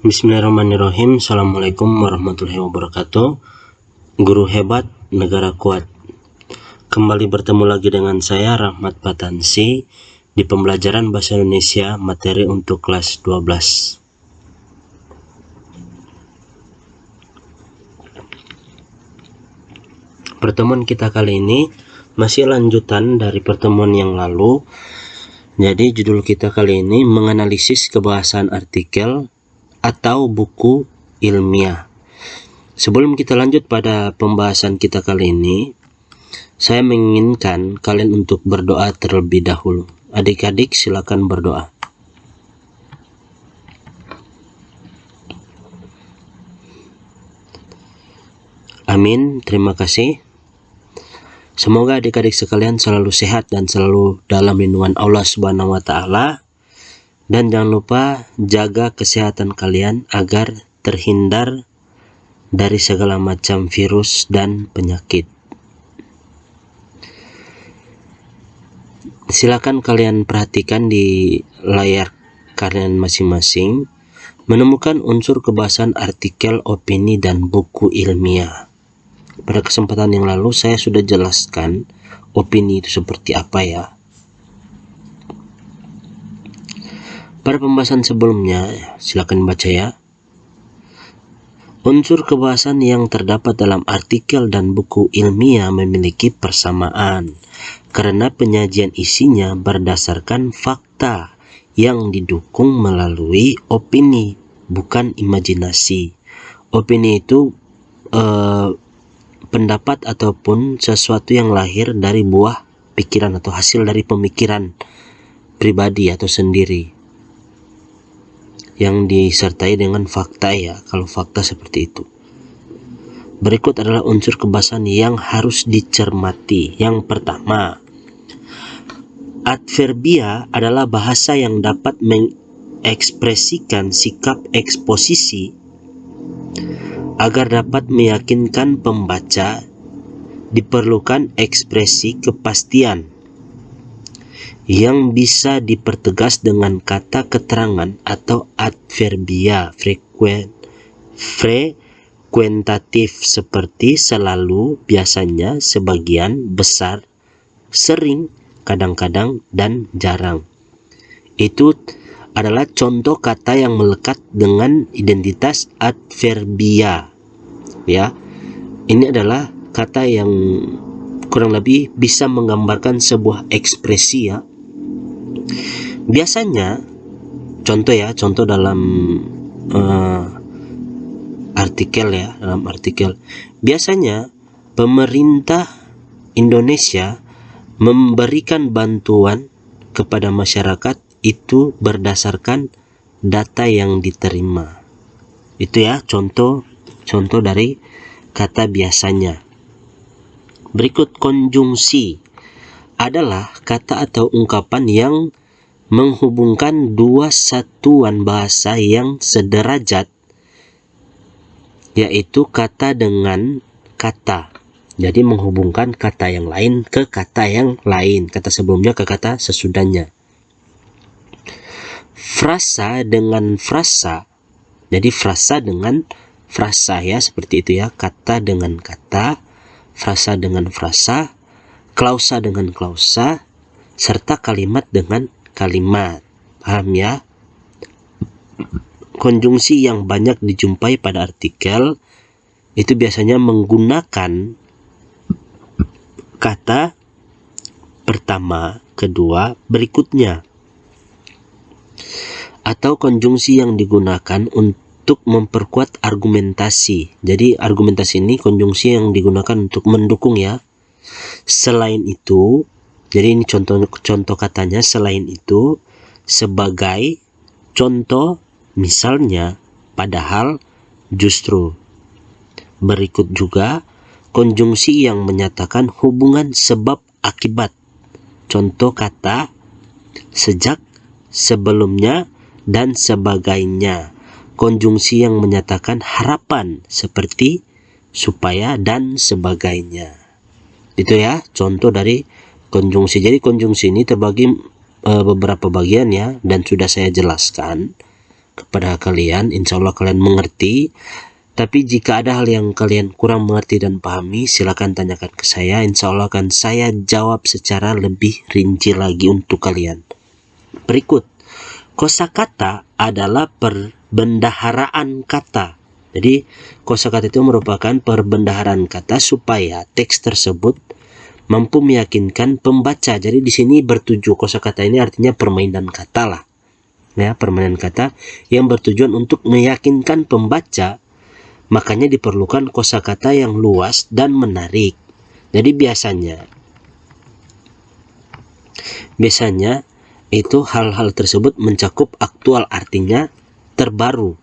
Bismillahirrahmanirrahim. Assalamualaikum warahmatullahi wabarakatuh. Guru hebat, negara kuat. Kembali bertemu lagi dengan saya Rahmat Patansi di pembelajaran Bahasa Indonesia materi untuk kelas 12. Pertemuan kita kali ini masih lanjutan dari pertemuan yang lalu. Jadi judul kita kali ini menganalisis kebahasaan artikel atau buku ilmiah. Sebelum kita lanjut pada pembahasan kita kali ini, saya menginginkan kalian untuk berdoa terlebih dahulu. Adik-adik silakan berdoa. Amin, terima kasih. Semoga adik-adik sekalian selalu sehat dan selalu dalam lindungan Allah Subhanahu wa taala. Dan jangan lupa jaga kesehatan kalian agar terhindar dari segala macam virus dan penyakit. Silakan kalian perhatikan di layar kalian masing-masing, menemukan unsur kebahasaan artikel, opini, dan buku ilmiah. Pada kesempatan yang lalu saya sudah jelaskan opini itu seperti apa ya. Pada pembahasan sebelumnya, silakan baca ya. Unsur kebahasaan yang terdapat dalam artikel dan buku ilmiah memiliki persamaan karena penyajian isinya berdasarkan fakta yang didukung melalui opini, bukan imajinasi. Opini itu pendapat ataupun sesuatu yang lahir dari buah pikiran atau hasil dari pemikiran pribadi atau sendiri, yang disertai dengan fakta ya, kalau fakta seperti itu. Berikut adalah unsur kebahasaan yang harus dicermati. Yang pertama, adverbia adalah bahasa yang dapat mengekspresikan sikap eksposisi agar dapat meyakinkan pembaca. Diperlukan ekspresi kepastian yang bisa dipertegas dengan kata keterangan atau adverbia frekuentatif seperti selalu, biasanya, sebagian, besar, sering, kadang-kadang, dan jarang. Itu adalah contoh kata yang melekat dengan identitas adverbia. Ya, ini adalah kata yang kurang lebih bisa menggambarkan sebuah ekspresi ya. Biasanya, contoh dalam artikel ya, biasanya pemerintah Indonesia memberikan bantuan kepada masyarakat itu berdasarkan data yang diterima. Itu ya contoh dari kata biasanya. Berikut konjungsi adalah kata atau ungkapan yang menghubungkan dua satuan bahasa yang sederajat, yaitu kata dengan kata. Jadi menghubungkan kata yang lain ke kata yang lain, kata sebelumnya ke kata sesudahnya. Frasa dengan frasa, jadi frasa dengan frasa ya, seperti itu ya, kata dengan kata, frasa dengan frasa, klausa dengan klausa, serta kalimat dengan kalimat. Paham ya? Konjungsi yang banyak dijumpai pada artikel itu biasanya menggunakan kata pertama, kedua, berikutnya. Atau konjungsi yang digunakan untuk memperkuat argumentasi. Jadi argumentasi ini konjungsi yang digunakan untuk mendukung ya. Selain itu, jadi ini contoh katanya, selain itu, sebagai, contoh, misalnya, padahal, justru. Berikut juga konjungsi yang menyatakan hubungan sebab akibat. Contoh kata sejak, sebelumnya, dan sebagainya. Konjungsi yang menyatakan harapan seperti supaya dan sebagainya. Itu ya contoh dari konjungsi. Jadi konjungsi ini terbagi beberapa bagian ya, dan sudah saya jelaskan. kepada kalian. Insya Allah kalian mengerti. Tapi jika ada hal yang kalian kurang mengerti dan pahami, silakan tanyakan ke saya. Insya Allah akan saya jawab secara lebih rinci lagi untuk kalian. Berikut, kosakata adalah perbendaharaan kata. Jadi kosakata itu merupakan perbendaharaan kata supaya teks tersebut mampu meyakinkan pembaca. Jadi di sini bertuju, kosakata ini artinya permainan kata lah. Ya, permainan kata yang bertujuan untuk meyakinkan pembaca. Makanya diperlukan kosakata yang luas dan menarik. Jadi biasanya itu hal-hal tersebut mencakup aktual, artinya terbaru,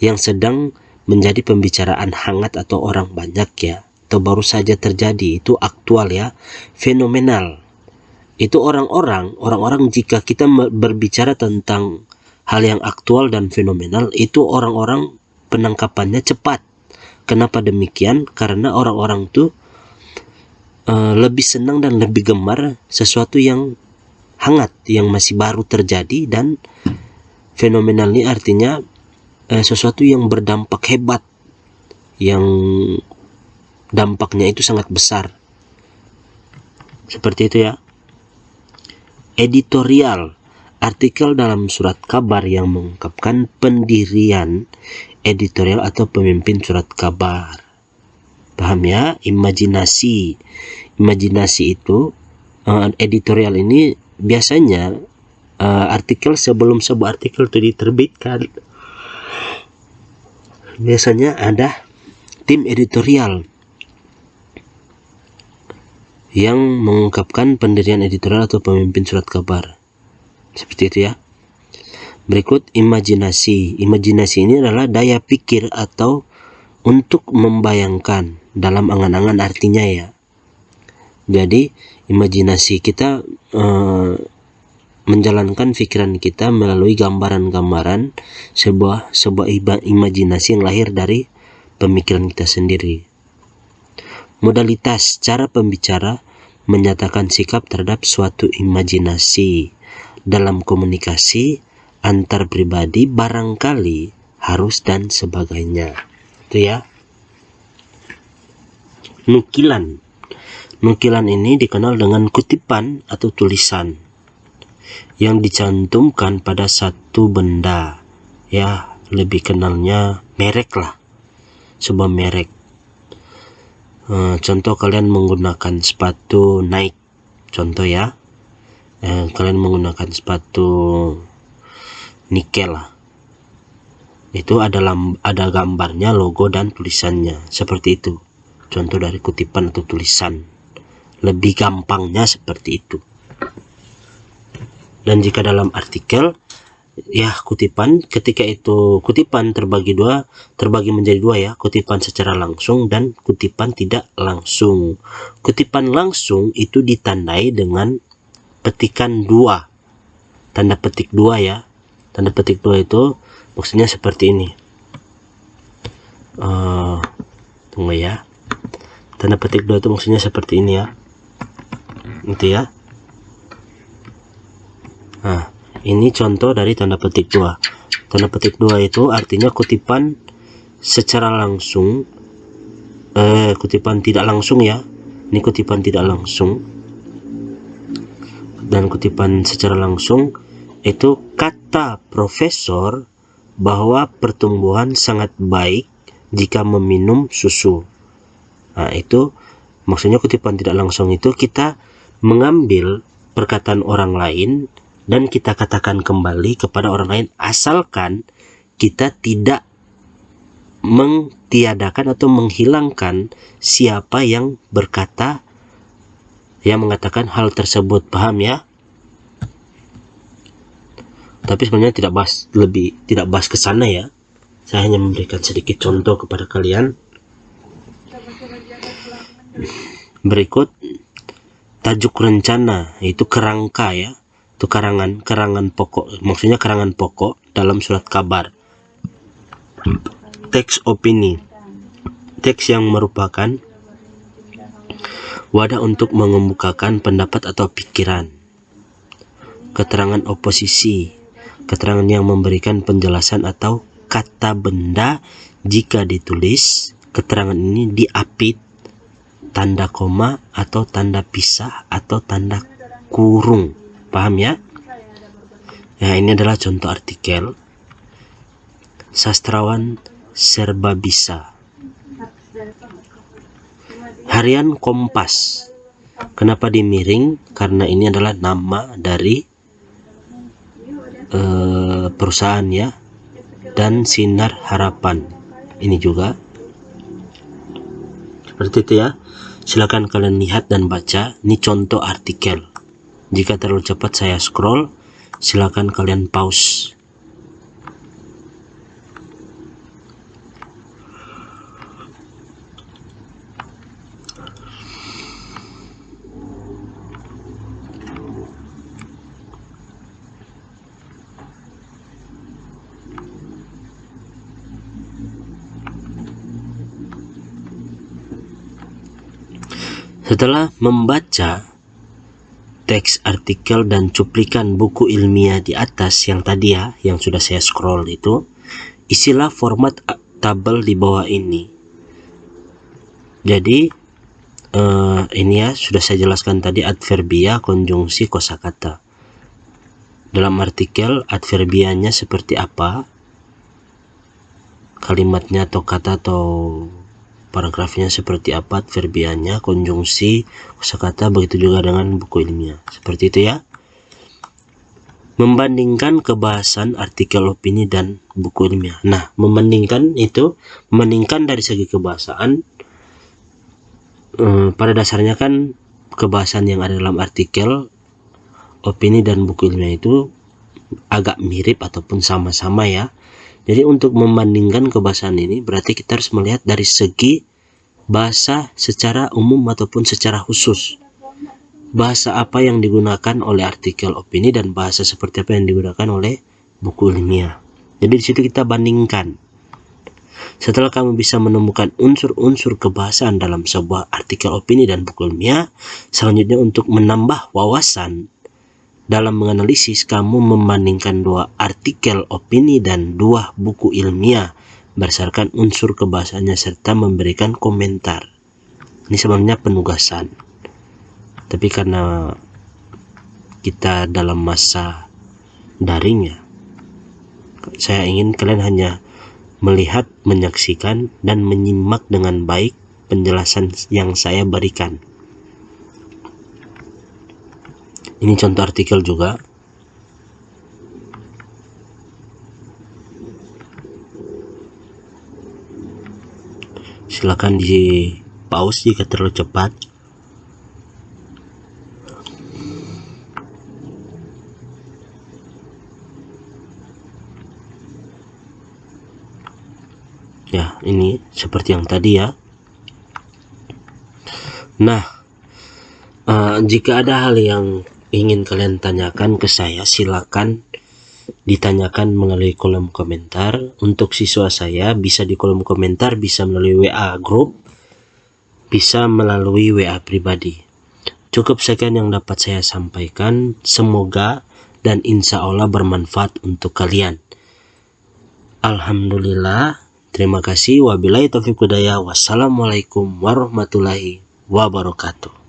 yang sedang menjadi pembicaraan hangat atau orang banyak ya, atau baru saja terjadi, itu aktual ya. Fenomenal itu orang-orang jika kita berbicara tentang hal yang aktual dan fenomenal, itu orang-orang penangkapannya cepat. Kenapa demikian? Karena orang-orang tuh lebih senang dan lebih gemar sesuatu yang hangat, yang masih baru terjadi, dan fenomenal ini artinya sesuatu yang berdampak hebat, yang dampaknya itu sangat besar. Seperti itu ya. Editorial, artikel dalam surat kabar yang mengungkapkan pendirian editorial atau pemimpin surat kabar. Paham ya? Imajinasi itu editorial ini biasanya artikel sebelum sebuah artikel itu diterbitkan, biasanya ada tim editorial yang mengungkapkan pendirian editorial atau pemimpin surat kabar. Seperti itu ya. Berikut, imajinasi. Imajinasi ini adalah daya pikir atau untuk membayangkan dalam angan-angan artinya ya. Jadi imajinasi kita menjalankan pikiran kita melalui gambaran-gambaran sebuah imajinasi yang lahir dari pemikiran kita sendiri. Modalitas cara pembicara menyatakan sikap terhadap suatu imajinasi dalam komunikasi antar pribadi, barangkali, harus, dan sebagainya. Itu ya. Nukilan ini dikenal dengan kutipan atau tulisan yang dicantumkan pada satu benda, ya, lebih kenalnya merek lah, sebuah merek. Contoh, kalian menggunakan sepatu Nike, contoh ya, kalian menggunakan sepatu Nike lah, itu ada gambarnya, logo, dan tulisannya. Seperti itu contoh dari kutipan atau tulisan, lebih gampangnya seperti itu. Dan jika dalam artikel ya, kutipan, ketika itu kutipan terbagi menjadi dua ya, kutipan secara langsung dan kutipan tidak langsung. Kutipan langsung itu ditandai dengan petikan 2, tanda petik 2 ya. Tanda petik 2 itu maksudnya seperti ini. Tunggu ya. Tanda petik 2 itu maksudnya seperti ini ya. Itu ya. Nah, ini contoh dari tanda petik 2. Tanda petik 2 itu artinya kutipan secara langsung, kutipan tidak langsung ya. Ini kutipan tidak langsung. Dan kutipan secara langsung itu kata profesor bahwa pertumbuhan sangat baik jika meminum susu. Nah, itu maksudnya kutipan tidak langsung itu kita mengambil perkataan orang lain dan kita katakan kembali kepada orang lain, asalkan kita tidak mentiadakan atau menghilangkan siapa yang berkata, yang mengatakan hal tersebut. Paham ya? Tapi sebenarnya tidak bahas ke sana ya. Saya hanya memberikan sedikit contoh kepada kalian. Berikut, tajuk rencana, yaitu kerangka ya. Itu karangan pokok, maksudnya karangan pokok dalam surat kabar. Teks opini, teks yang merupakan wadah untuk mengemukakan pendapat atau pikiran. Keterangan oposisi, keterangan yang memberikan penjelasan atau kata benda jika ditulis keterangan ini diapit, tanda koma atau tanda pisah atau tanda kurung. Paham ya? Nah, ini adalah contoh artikel. Sastrawan serba bisa. Harian Kompas. Kenapa dimiring? Karena ini adalah nama dari perusahaan ya. Dan Sinar Harapan. Ini juga seperti itu ya. Silakan kalian lihat dan baca. Ini contoh artikel. Jika terlalu cepat saya scroll, silakan kalian pause. Setelah membaca teks artikel dan cuplikan buku ilmiah di atas yang tadi ya, yang sudah saya scroll itu, isilah format tabel di bawah ini. Jadi ini ya sudah saya jelaskan tadi, adverbia, konjungsi, kosakata. Dalam artikel adverbianya seperti apa, kalimatnya atau kata atau paragrafnya seperti apa, adverbianya, konjungsi, kosakata, begitu juga dengan buku ilmiah. Seperti itu ya. Membandingkan kebahasan artikel opini dan buku ilmiah. Nah, membandingkan itu, membandingkan dari segi kebahasaan, pada dasarnya kan kebahasan yang ada dalam artikel, opini dan buku ilmiah itu agak mirip ataupun sama-sama ya. Jadi untuk membandingkan kebahasan ini berarti kita harus melihat dari segi bahasa secara umum ataupun secara khusus. Bahasa apa yang digunakan oleh artikel opini dan bahasa seperti apa yang digunakan oleh buku ilmiah. Jadi di situ kita bandingkan. Setelah kamu bisa menemukan unsur-unsur kebahasaan dalam sebuah artikel opini dan buku ilmiah, selanjutnya untuk menambah wawasan dalam menganalisis, kamu membandingkan dua artikel opini dan dua buku ilmiah berdasarkan unsur kebahasannya serta memberikan komentar. Ini sebenarnya penugasan. Tapi karena kita dalam masa daring ya, saya ingin kalian hanya melihat, menyaksikan, dan menyimak dengan baik penjelasan yang saya berikan. Ini contoh artikel juga. Silakan di pause jika terlalu cepat. Ya, ini seperti yang tadi ya. Nah, jika ada hal yang ingin kalian tanyakan ke saya, silakan ditanyakan melalui kolom komentar. Untuk siswa saya bisa di kolom komentar, bisa melalui WA group, bisa melalui WA pribadi. Cukup sekian yang dapat saya sampaikan. Semoga dan insya Allah bermanfaat untuk kalian. Alhamdulillah. Terima kasih. Wabillahi taufiq hidayah. Wassalamualaikum warahmatullahi wabarakatuh.